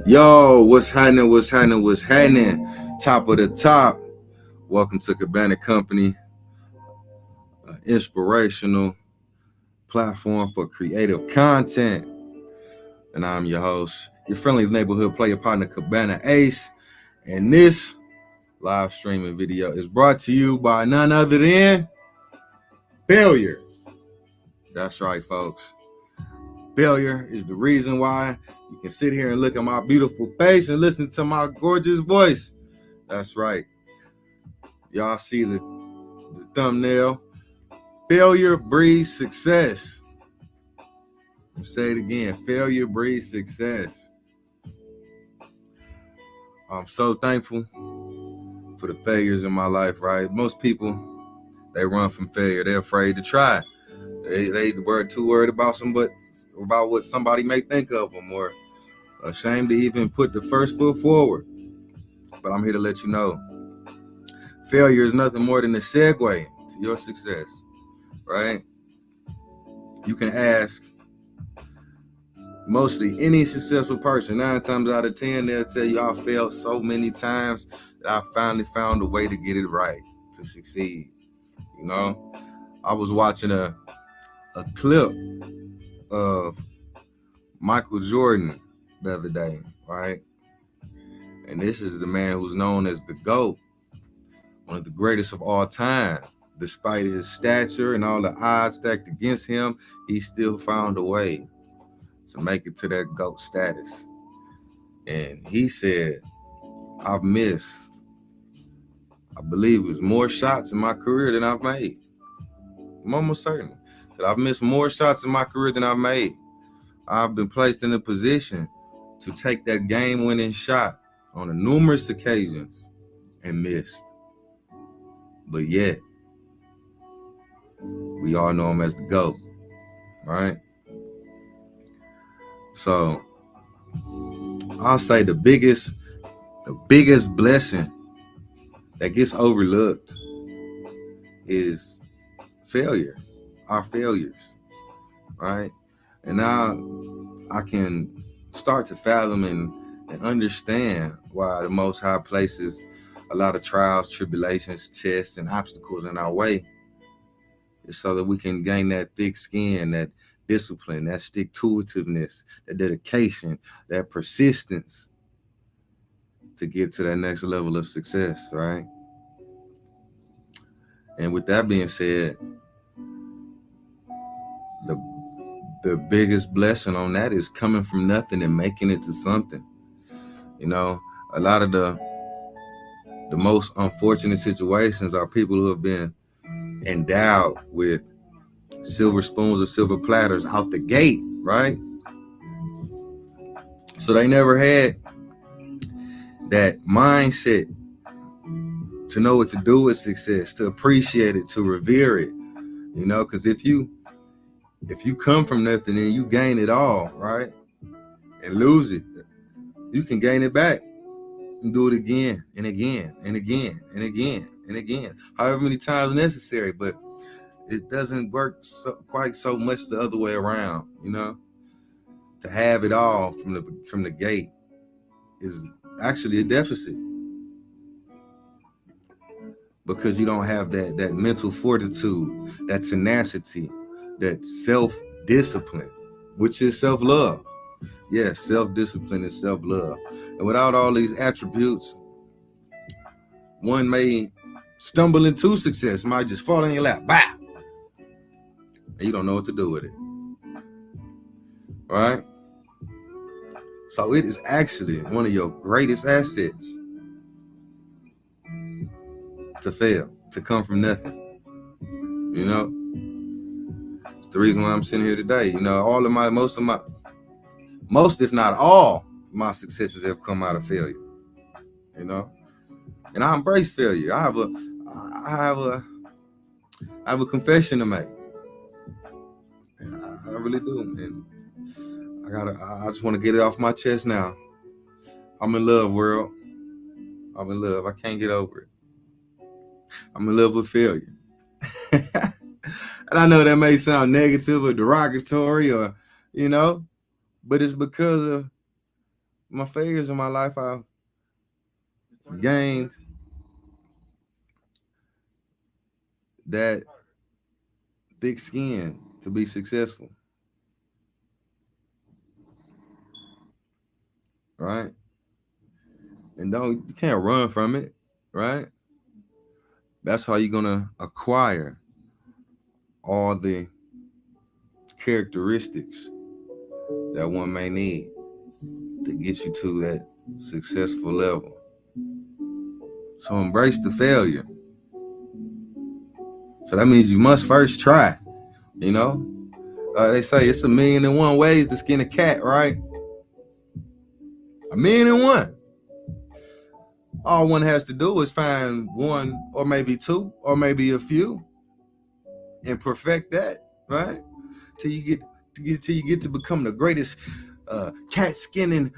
Yo, what's happening? What's happening? What's happening? Top of the top. Welcome to Cabana Company, an inspirational platform for creative content. And I'm your host, your friendly neighborhood player partner, Cabana Ace. And this live streaming video is brought to you by none other than failure. That's right, folks. Failure is the reason why you can sit here and look at my beautiful face and listen to my gorgeous voice. That's right. Y'all see the thumbnail. Failure breeds success. I'll say it again. Failure breeds success. I'm so thankful for the failures in my life, right? Most people, they run from failure. They're afraid to try. They were too worried about what somebody may think of them, or ashamed to even put the first foot forward. But I'm here to let you know, failure is nothing more than a segue to your success, right? You can ask mostly any successful person, 9 times out of 10, they'll tell you, I failed so many times that I finally found a way to get it right, to succeed. You know, I was watching a clip of Michael Jordan the other day, right? And this is the man who's known as the GOAT, one of the greatest of all time. Despite his stature and all the odds stacked against him, he still found a way to make it to that GOAT status. And he said, I've missed, I believe it was more shots in my career than I've made. I'm almost certain that I've missed more shots in my career than I've made. I've been placed in a position to take that game-winning shot on numerous occasions and missed. But yet, we all know him as the GOAT, right? So I'll say the biggest blessing that gets overlooked is failure, our failures, right? And now I can start to fathom and understand why the Most High places a lot of trials, tribulations, tests, and obstacles in our way, is so that we can gain that thick skin, that discipline, that stick-to-itiveness, that dedication, that persistence to get to that next level of success, right? And with that being said, the biggest blessing on that is coming from nothing and making it to something. You know, a lot of the most unfortunate situations are people who have been endowed with silver spoons or silver platters out the gate, right? So they never had that mindset to know what to do with success, to appreciate it, to revere it, you know, because if you come from nothing and you gain it all, right, and lose it, you can gain it back and do it again and again and again and again and again, however many times necessary. But it doesn't work quite so much the other way around, you know. To have it all from the gate is actually a deficit, because you don't have that mental fortitude, that tenacity, that self-discipline, which is self-love. Yes, self-discipline is self-love. And without all these attributes, one may stumble into success, might just fall in your lap, bah! And you don't know what to do with it, right? So it is actually one of your greatest assets to fail, to come from nothing, you know? It's the reason why I'm sitting here today. You know, most if not all my successes have come out of failure, you know? And I embrace failure. I have a confession to make. And I really do. And I just want to get it off my chest now. I'm in love, world. I'm in love. I can't get over it. I'm in love with failure. And I know that may sound negative or derogatory, or, you know, But it's because of my failures in my life I've gained that thick skin to be successful. Right? And you can't run from it, right? That's how you're gonna acquire all the characteristics that one may need to get you to that successful level. So embrace the failure. So that means you must first try, you know? They say it's 1,000,001 ways to skin a cat, right? 1,000,001. All one has to do is find one or maybe two or maybe a few and perfect that, right? Till you get to become the greatest cat skinning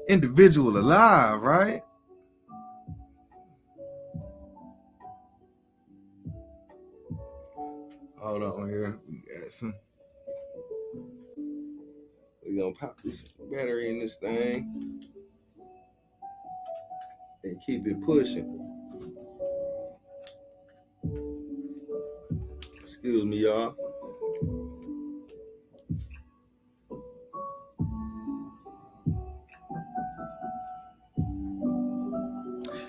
individual alive, right? Hold on here. We gonna pop this battery in this thing and keep it pushing. Excuse me, y'all.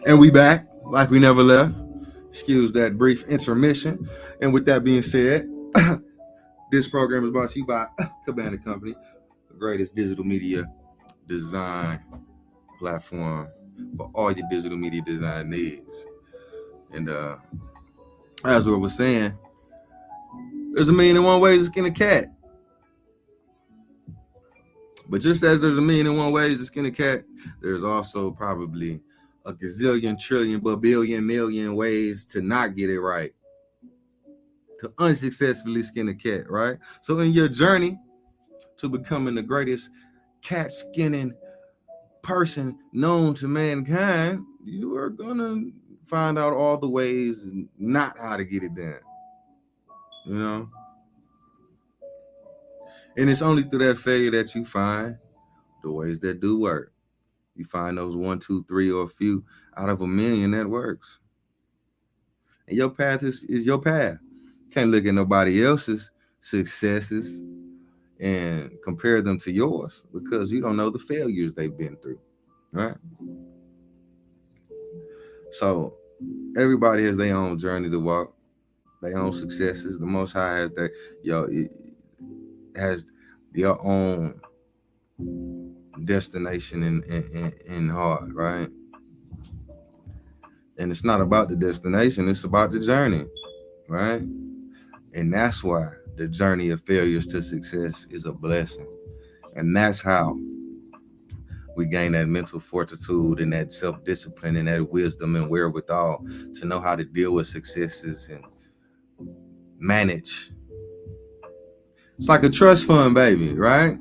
And we back like we never left. Excuse that brief intermission. And with that being said, this program is brought to you by Cabana Company, the greatest digital media design platform for all your digital media design needs. And as we were saying, there's 1,000,001 ways to skin a cat. But just as there's 1,000,001 ways to skin a cat, there's also probably a gazillion, trillion, billion, million ways to not get it right, to unsuccessfully skin a cat, right? So in your journey to becoming the greatest cat skinning person known to mankind, you are gonna find out all the ways not how to get it done, you know? And it's only through that failure that you find the ways that do work. You find those 1, 2, 3, or a few out of 1,000,000 that works. And your path is your path. You can't look at nobody else's successes and compare them to yours because you don't know the failures they've been through, right? So everybody has their own journey to walk, their own successes. The Most High has it has your own destination in heart, right? And it's not about the destination, it's about the journey, right? And that's why the journey of failures to success is a blessing. And that's how we gain that mental fortitude and that self-discipline and that wisdom and wherewithal to know how to deal with successes and manage. It's like a trust fund, baby, right?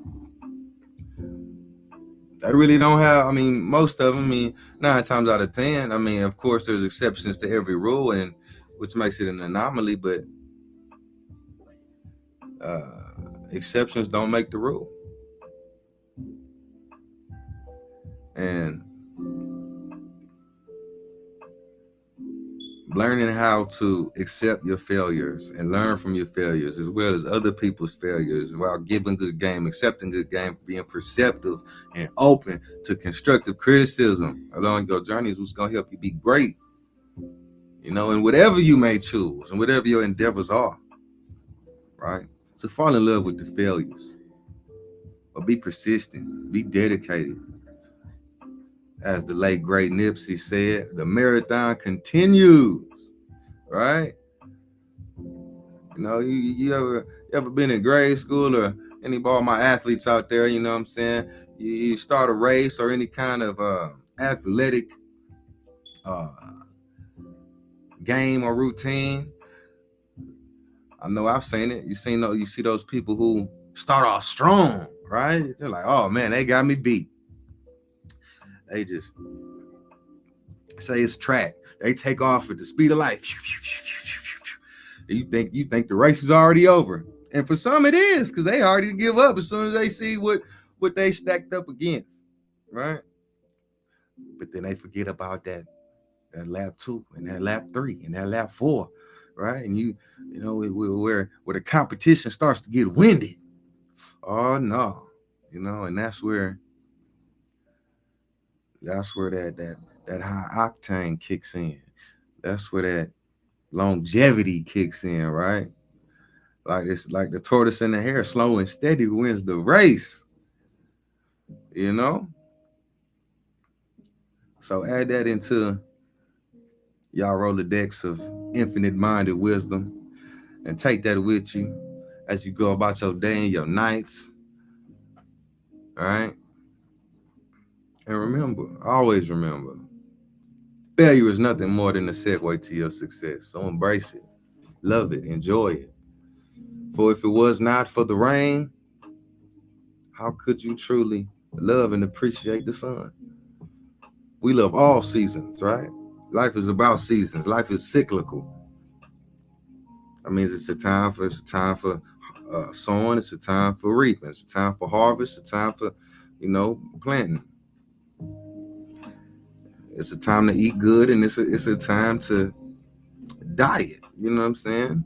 They really don't have, most of them, 9 times out of 10, of course, there's exceptions to every rule, and which makes it an anomaly, but exceptions don't make the rule. And learning how to accept your failures and learn from your failures as well as other people's failures while giving good game, accepting good game, being perceptive and open to constructive criticism along your journey is what's going to help you be great, in whatever you may choose and whatever your endeavors are, right? So fall in love with the failures, but be persistent, be dedicated. As the late great Nipsey said, the marathon continues, right? You ever been in grade school, or any of my athletes out there, you know what I'm saying? You start a race or any kind of athletic game or routine. I know I've seen it. You see those people who start off strong, right? They're like, oh man, they got me beat. They just say it's track. They take off at the speed of light. You think the race is already over. And for some it is, because they already give up as soon as they see what they stacked up against, right? But then they forget about that lap 2 and that lap 3 and that lap 4, right? And you know where the competition starts to get winded. Oh no, and that's where that high octane kicks in. That's where that longevity kicks in, right? Like it's like the tortoise and the hare, slow and steady wins the race. You know? So add that into y'all Rolodex of infinite minded wisdom and take that with you as you go about your day and your nights. All right? And remember, always remember, failure is nothing more than a segue to your success. So embrace it, love it, enjoy it. For if it was not for the rain, how could you truly love and appreciate the sun? We love all seasons, right? Life is about seasons. Life is cyclical. That means it's a time for sowing. It's a time for reaping. It's a time for harvest. It's a time for, planting. It's a time to eat good, and it's a time to diet. You know what I'm saying?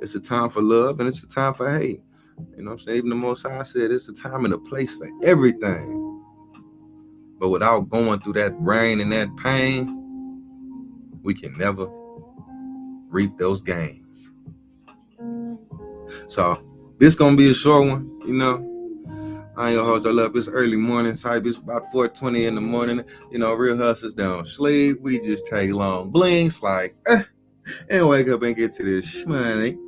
It's a time for love, and it's a time for hate. You know what I'm saying? Even the Most High said it's a time and a place for everything. But without going through that rain and that pain, we can never reap those gains. So this gonna be a short one, I ain't gonna hold y'all up. It's early morning type. It's about 4:20 in the morning. Real hustlers don't sleep. We just take long blinks and wake up and get to this money,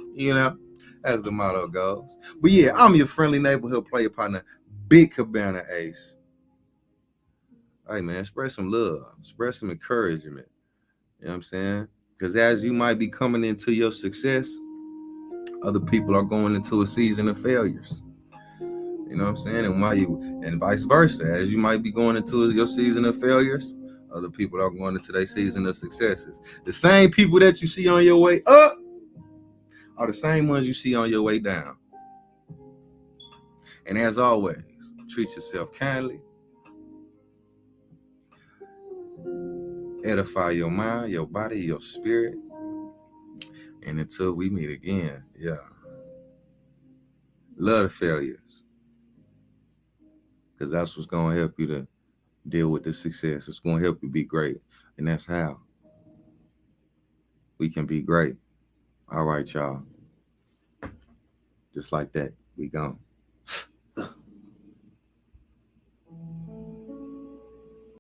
as the motto goes. But yeah, I'm your friendly neighborhood player partner, Big Cabana Ace. Hey man, spread some love, spread some encouragement. You know what I'm saying? Because as you might be coming into your success, other people are going into a season of failures. You know what I'm saying? And vice versa. As you might be going into your season of failures, other people are going into their season of successes. The same people that you see on your way up are the same ones you see on your way down. And as always, treat yourself kindly. Edify your mind, your body, your spirit. And until we meet again, love the failures. Because that's what's going to help you to deal with the success. It's going to help you be great. And that's how we can be great. All right, y'all. Just like that, we gone.